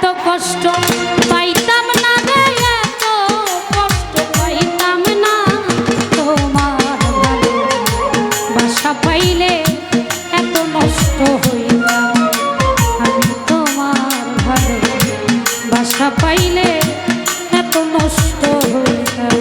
এত কষ্ট পাইতাম না রে, এত কষ্ট পাইতাম না। তোমার ভালোবাসা পাইলে এত নষ্ট হইতাম। আমি তোমার ভালোবাসা পাইলে এত নষ্ট হইতাম।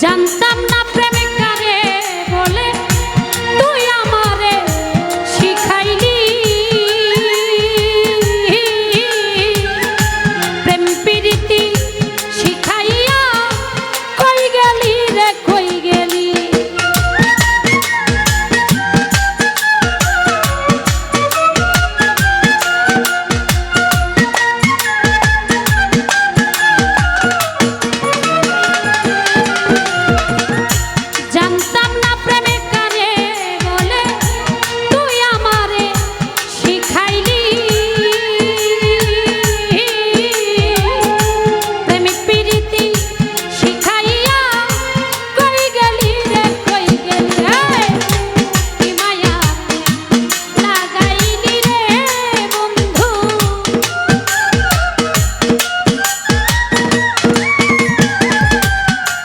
জানতাম না প্রেমে কারে বলে, তুই আমারে শিখাইলি। প্রেম প্রীতি শিখাইয়া কই গেলি রে, কই গেলি। জানতাম না প্রেমে কারে বলে, তুই আমারে শিখাইলি। প্রেমিক প্রীতি শিখাইয়া কই গেলি রে, কই গেলি। কি মায়া লাগাইলি রে বন্ধু,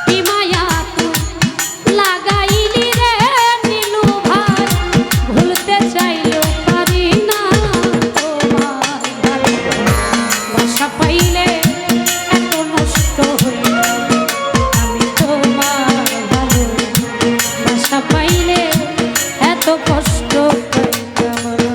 কি মায়া লাগাইলি রে নীলু ভাই, ভুলতে চাইলেও পারি না। তোমার ভালোবাসা পাইলে এত নষ্ট হইতাম। আমি তোমার ভালোবাসা পাইলে এত কষ্ট পাইতাম না।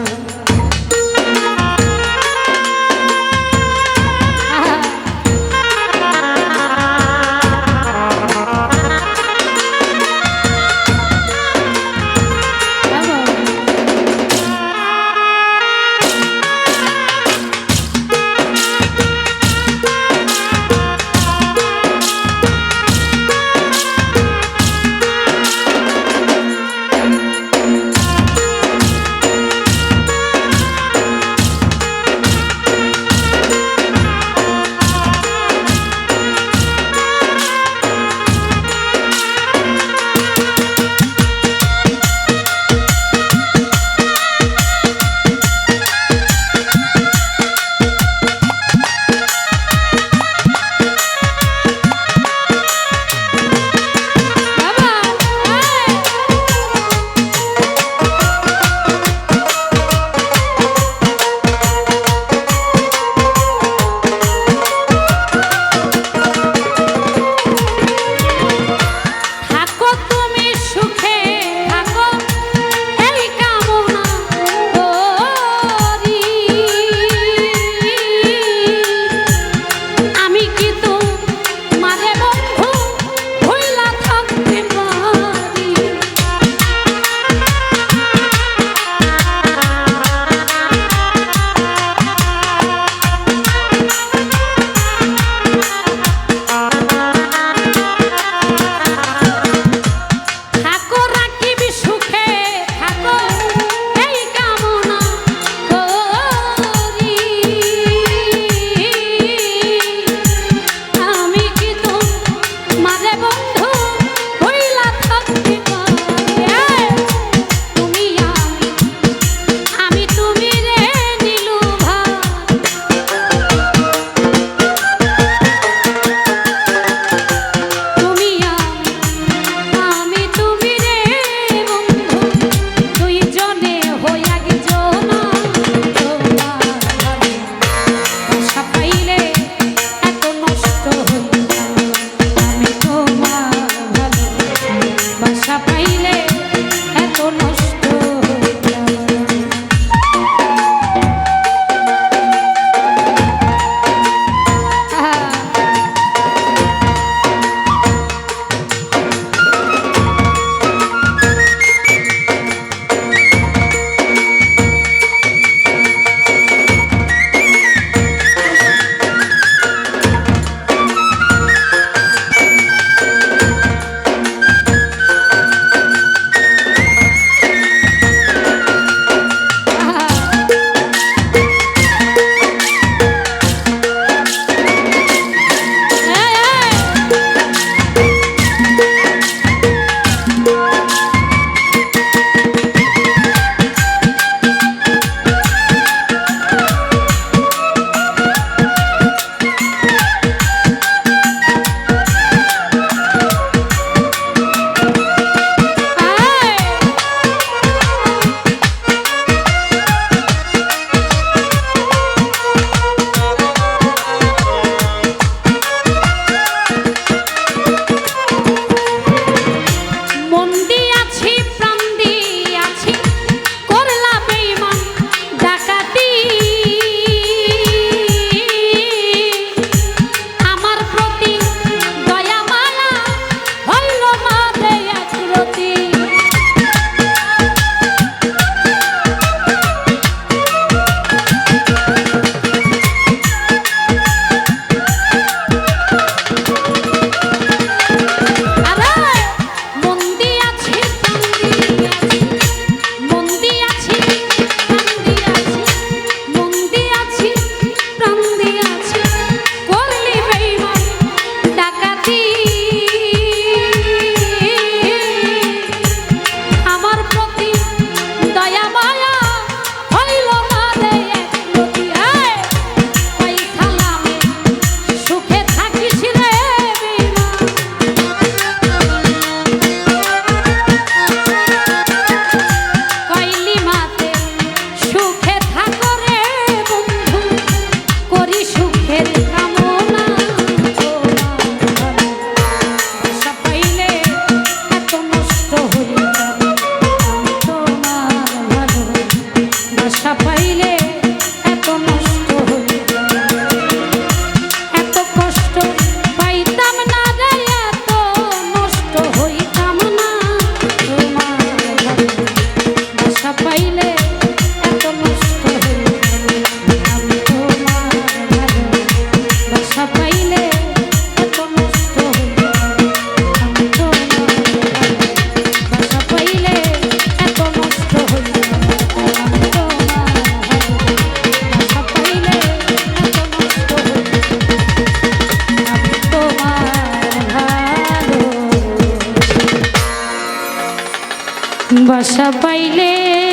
বাসা পাইলে